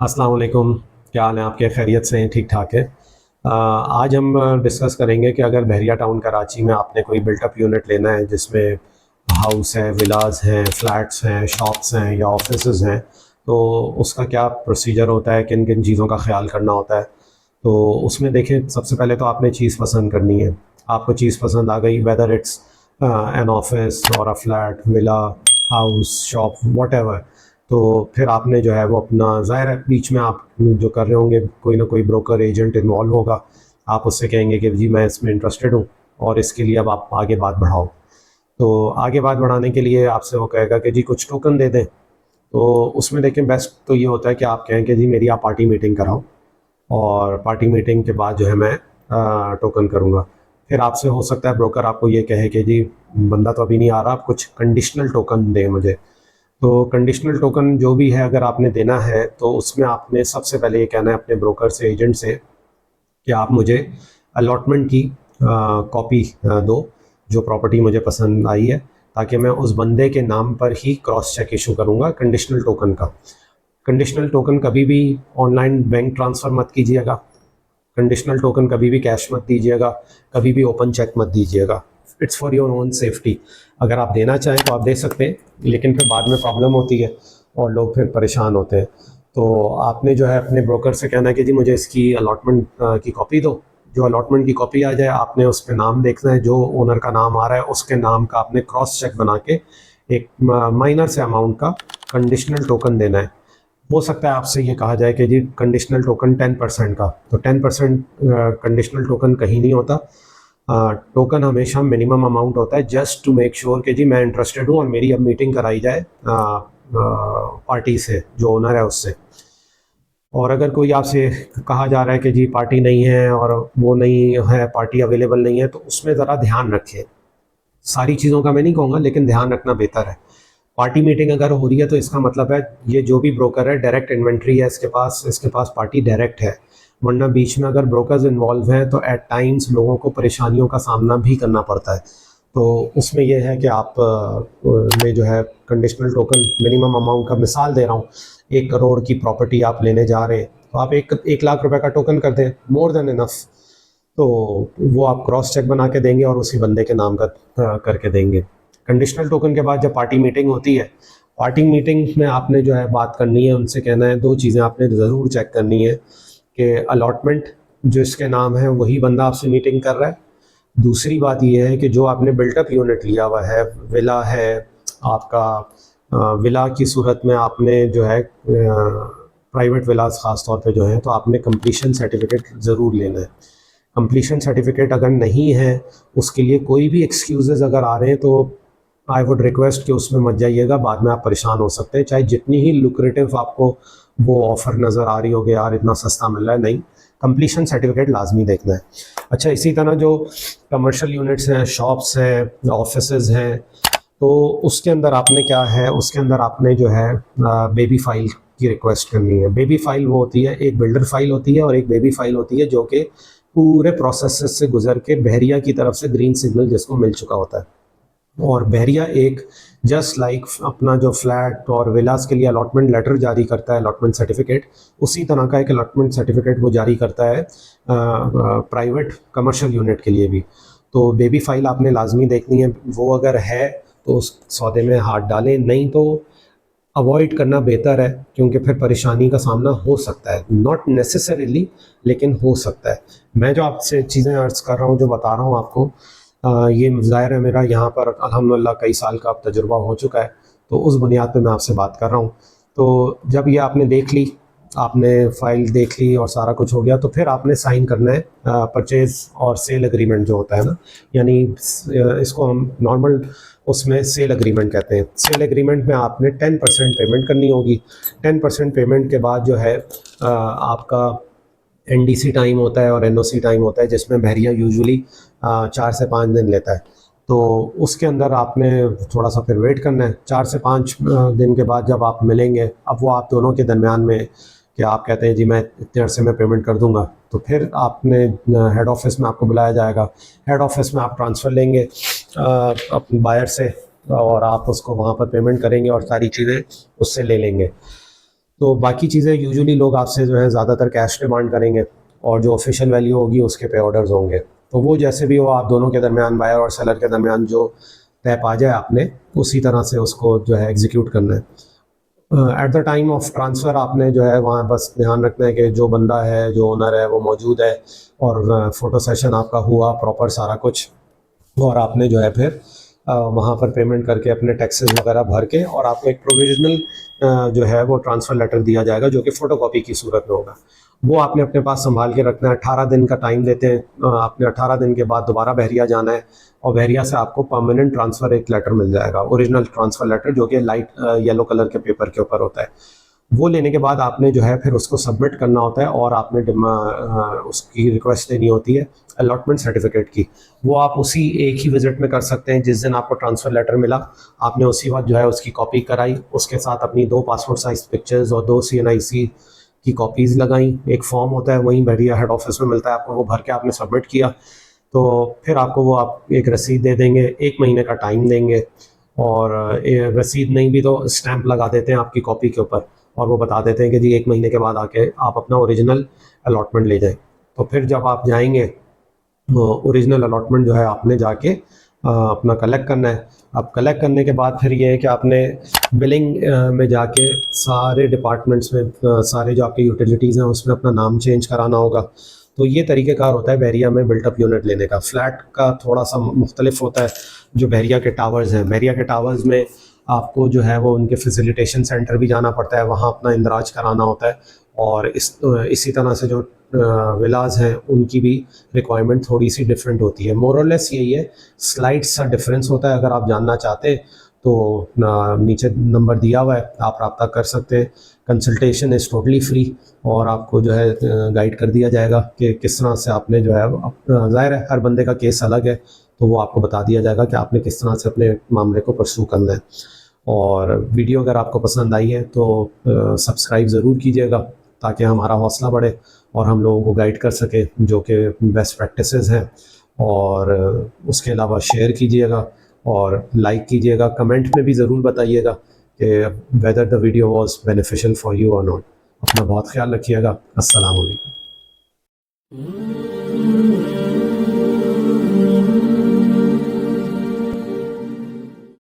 अस्सलाम वालेकुम। क्या हाल है आपके? खैरियत से हैं? ठीक ठाक है। आज हम डिस्कस करेंगे कि अगर बहरिया टाउन कराची में आपने कोई बिल्टअप यूनिट लेना है जिसमें हाउस है, विलाज हैं, फ्लैट्स हैं, शॉप्स हैं या ऑफिसेज हैं, तो उसका क्या प्रोसीजर होता है, किन किन चीज़ों का ख्याल करना होता है। तो उसमें देखें, सबसे पहले तो आपने चीज़ पसंद करनी है। आपको चीज़ पसंद आ गई, वेदर इट्स एन ऑफिस और a flat, villa, house, shop, whatever, तो फिर आपने जो है वो अपना, ज़ाहिर है बीच में आप जो कर रहे होंगे कोई ना कोई ब्रोकर एजेंट इन्वॉल्व होगा। आप उससे कहेंगे कि जी मैं इसमें इंटरेस्टेड हूँ और इसके लिए अब आप आगे बात बढ़ाओ। तो आगे बात बढ़ाने के लिए आपसे वो कहेगा कि जी कुछ टोकन दे दें। तो उसमें देखें, बेस्ट तो ये होता है कि आप कहें कि जी मेरी आप पार्टी मीटिंग कराओ और पार्टी मीटिंग के बाद जो है मैं टोकन करूँगा। फिर आपसे हो सकता है ब्रोकर आपको ये कहे कि जी बंदा तो अभी नहीं आ रहा, आप कुछ कंडीशनल टोकन दें मुझे। तो कंडीशनल टोकन जो भी है अगर आपने देना है तो उसमें आपने सबसे पहले ये कहना है अपने ब्रोकर से, एजेंट से, कि आप मुझे अलॉटमेंट की कॉपी दो, जो प्रॉपर्टी मुझे पसंद आई है, ताकि मैं उस बंदे के नाम पर ही क्रॉस चेक इशू करूँगा कंडीशनल टोकन का। कंडीशनल टोकन कभी भी ऑनलाइन बैंक ट्रांसफ़र मत कीजिएगा। कंडीशनल टोकन कभी भी कैश मत दीजिएगा, कभी भी ओपन चेक मत दीजिएगा। It's for your own safety. अगर आप देना चाहें तो आप दे सकते हैं, लेकिन फिर बाद में प्रॉब्लम होती है और लोग फिर परेशान होते हैं। तो आपने जो है अपने ब्रोकर से कहना है कि जी मुझे इसकी अलॉटमेंट की कॉपी दो। जो अलॉटमेंट की कॉपी आ जाए, आपने उस पर नाम देखना है, जो ओनर का नाम आ रहा है उसके नाम का आपने क्रॉस चेक बना के एक माइनर से अमाउंट का कंडीशनल टोकन देना है। हो सकता है आपसे ये कहा जाए कि जी कंडीशनल टोकन 10% का, तो 10% कंडीशनल टोकन कहीं नहीं होता। टोकन हमेशा मिनिमम अमाउंट होता है, जस्ट टू मेक श्योर कि जी मैं इंटरेस्टेड हूँ और मेरी अब मीटिंग कराई जाए पार्टी से, जो ओनर है उससे। और अगर कोई आपसे कहा जा रहा है कि जी पार्टी नहीं है और वो नहीं है, पार्टी अवेलेबल नहीं है, तो उसमें ज़रा ध्यान रखें। सारी चीज़ों का मैं नहीं कहूँगा, लेकिन ध्यान रखना बेहतर है। पार्टी मीटिंग अगर हो रही है तो इसका मतलब है ये जो भी ब्रोकर है डायरेक्ट इन्वेंट्री है इसके पास पार्टी डायरेक्ट है। वरना बीच में अगर ब्रोकर्स इन्वॉल्व हैं तो एट टाइम्स लोगों को परेशानियों का सामना भी करना पड़ता है। तो उसमें यह है कि आप में जो है कंडीशनल टोकन मिनिमम अमाउंट का, मिसाल दे रहा हूँ, 1 करोड़ की प्रॉपर्टी आप लेने जा रहे हैं तो आप 1 लाख रुपए का टोकन कर दें, मोर देन इनफ। तो वो आप क्रॉस चेक बना के देंगे और उसी बंदे के नाम का करके देंगे। कंडीशनल टोकन के बाद जब पार्टी मीटिंग होती है, पार्टी मीटिंग में आपने जो है बात करनी है, उनसे कहना है, 2 चीज़ें आपने ज़रूर चेक करनी है कि अलॉटमेंट जो इसके नाम है वही बंदा आपसे मीटिंग कर रहा है। दूसरी बात ये है कि जो आपने बिल्टअप यूनिट लिया हुआ है, विला है आपका, विला की सूरत में आपने जो है प्राइवेट विलास ख़ास तौर पे जो है, तो आपने कंप्लीशन सर्टिफिकेट ज़रूर लेना है। कंप्लीशन सर्टिफिकेट अगर नहीं है, उसके लिए कोई भी एक्सक्यूज़ेज़ अगर आ रहे हैं तो आई वुड रिक्वेस्ट कि उसमें मत जाइएगा, बाद में आप परेशान हो सकते हैं। चाहे जितनी ही लुक्रेटिव आपको वो ऑफ़र नज़र आ रही होगी, यार इतना सस्ता मिल रहा है, नहीं, कंप्लीशन सर्टिफिकेट लाजमी देखना है। अच्छा, इसी तरह जो कमर्शियल यूनिट्स हैं, शॉप्स हैं, ऑफिसेज़ हैं, तो उसके अंदर आपने क्या है, उसके अंदर आपने जो है बेबी फ़ाइल की रिक्वेस्ट करनी है। बेबी फ़ाइल वो होती है, एक बिल्डर फ़ाइल होती है और एक बेबी फ़ाइल होती है, जो कि पूरे प्रोसेस से गुजर के बहरिया की तरफ से ग्रीन सिग्नल जिसको मिल चुका होता है। और बहरिया एक जस्ट लाइक अपना जो फ्लैट और विलास के लिए अलॉटमेंट लेटर जारी करता है, अलॉटमेंट सर्टिफिकेट, उसी तरह का एक अलॉटमेंट सर्टिफिकेट वो जारी करता है प्राइवेट कमर्शियल यूनिट के लिए भी। तो बेबी फाइल आपने लाजमी देखनी है, वो अगर है तो उस सौदे में हाथ डालें, नहीं तो अवॉइड करना बेहतर है, क्योंकि फिर परेशानी का सामना हो सकता है, नॉट नेसेसरीली, लेकिन हो सकता है। मैं जो आपसे चीज़ें अर्ज़ कर रहा हूँ, जो बता रहा हूँ आपको, ये ज़ाहिर है मेरा यहाँ पर अल्हम्दुलिल्लाह कई साल का अब तजुर्बा हो चुका है, तो उस बुनियाद पे मैं आपसे बात कर रहा हूँ। तो जब ये आपने देख ली, आपने फ़ाइल देख ली और सारा कुछ हो गया, तो फिर आपने साइन करना है परचेज़ और सेल एग्रीमेंट जो होता है ना, यानी इसको हम नॉर्मल उसमें सेल एग्रीमेंट कहते हैं। सेल एग्रीमेंट में आपने 10% पेमेंट करनी होगी। 10% पेमेंट के बाद जो है आपका एनडीसी टाइम होता है और एनओसी टाइम होता है, जिसमें बहरिया यूजुअली 4 से 5 दिन लेता है। तो उसके अंदर आपने थोड़ा सा फिर वेट करना है। 4 से 5 दिन के बाद जब आप मिलेंगे, अब वो आप दोनों के दरमियान में, कि आप कहते हैं जी मैं इतने अरसे में पेमेंट कर दूंगा, तो फिर आपने हेड ऑफिस में आपको बुलाया जाएगा। हेड ऑफिस में आप ट्रांसफ़र लेंगे अपने बायर से, और आप उसको वहाँ पर पेमेंट करेंगे और सारी चीज़ें उससे ले लेंगे। तो बाकी चीज़ें यूजुअली लोग आपसे जो है ज़्यादातर कैश डिमांड करेंगे, और जो ऑफिशियल वैल्यू होगी उसके पे ऑर्डर्स होंगे। तो वो जैसे भी हो, आप दोनों के दरमियान, बायर और सेलर के दरमियान जो तय पा जाए आपने, उसी तरह से उसको जो है एग्जीक्यूट करना है। At the time of transfer आपने जो है वहाँ बस ध्यान रखना है कि जो बंदा है, जो ओनर है, वो मौजूद है, और फ़ोटो सेशन आपका हुआ प्रॉपर सारा कुछ, और आपने जो है फिर वहाँ पर पेमेंट करके अपने टैक्सेस वगैरह भर के, और आपको एक प्रोविजनल जो है वो ट्रांसफ़र लेटर दिया जाएगा, जो कि फ़ोटोकॉपी की सूरत में होगा। वो आपने अपने पास संभाल के रखना है। 18 दिन का टाइम देते हैं। आपने 18 दिन के बाद दोबारा बहरिया जाना है, और बहरिया से आपको परमानेंट ट्रांसफ़र एक लेटर मिल जाएगा, ओरिजिनल ट्रांसफ़र लेटर, जो कि लाइट येलो कलर के पेपर के ऊपर होता है। वो लेने के बाद आपने जो है फिर उसको सबमिट करना होता है, और आपने उसकी रिक्वेस्ट देनी होती है अलॉटमेंट सर्टिफिकेट की। वो आप उसी एक ही विज़िट में कर सकते हैं जिस दिन आपको ट्रांसफ़र लेटर मिला। आपने उसी वक्त जो है उसकी कॉपी कराई, उसके साथ अपनी 2 पासपोर्ट साइज़ पिक्चर्स और 2 CNIC की कॉपीज़ लगाई। एक फॉर्म होता है, वहीं बहरिया हेड ऑफिस में मिलता है आपको, वो भर के आपने सबमिट किया। तो फिर आपको वो आप एक रसीद दे देंगे, 1 महीने का टाइम देंगे, और रसीद नहीं भी तो स्टैंप लगा देते हैं आपकी कॉपी के ऊपर, और वो बता देते हैं कि जी 1 महीने के बाद आके आप अपना ओरिजिनल अलॉटमेंट ले जाएं। तो फिर जब आप जाएंगे, ओरिजिनल अलॉटमेंट जो है आपने जाके अपना कलेक्ट करना है। अब कलेक्ट करने के बाद फिर ये है कि आपने बिलिंग में जाके सारे डिपार्टमेंट्स में, सारे जो आपके यूटिलिटीज़ हैं उसमें अपना नाम चेंज कराना होगा। तो ये तरीक़ेकार होता है बहरिया में बिल्टअप यूनिट लेने का। फ्लैट का थोड़ा सा मुख्तलिफ होता है। जो बहरिया के टावर्स हैं, बहरिया के टावर्स में आपको जो है वो उनके फैसिलिटेशन सेंटर भी जाना पड़ता है, वहाँ अपना इंदराज कराना होता है। और इसी तरह से जो विलाज हैं उनकी भी रिक्वायरमेंट थोड़ी सी डिफरेंट होती है। मोर और लेस यही है, स्लाइड सा डिफरेंस होता है। अगर आप जानना चाहते हैं तो नीचे नंबर दिया हुआ है, आप रब्ता कर सकते हैं। कंसल्टेशन इज़ टोटली फ्री, और आपको जो है गाइड कर दिया जाएगा कि किस तरह से आपने जो है, ज़ाहिर है हर बंदे का केस अलग है, तो वो आपको बता दिया जाएगा कि आपने किस तरह से अपने मामले को परसू करना है। और वीडियो अगर आपको पसंद आई है तो सब्सक्राइब ज़रूर कीजिएगा, ताकि हमारा हौसला बढ़े और हम लोगों को गाइड कर सके जो कि बेस्ट प्रैक्टिसेस हैं। और उसके अलावा शेयर कीजिएगा और लाइक कीजिएगा। कमेंट में भी ज़रूर बताइएगा कि whether the video was beneficial for you और नॉट। अपना बहुत ख्याल रखिएगा। अस्सलाम वालेकुम।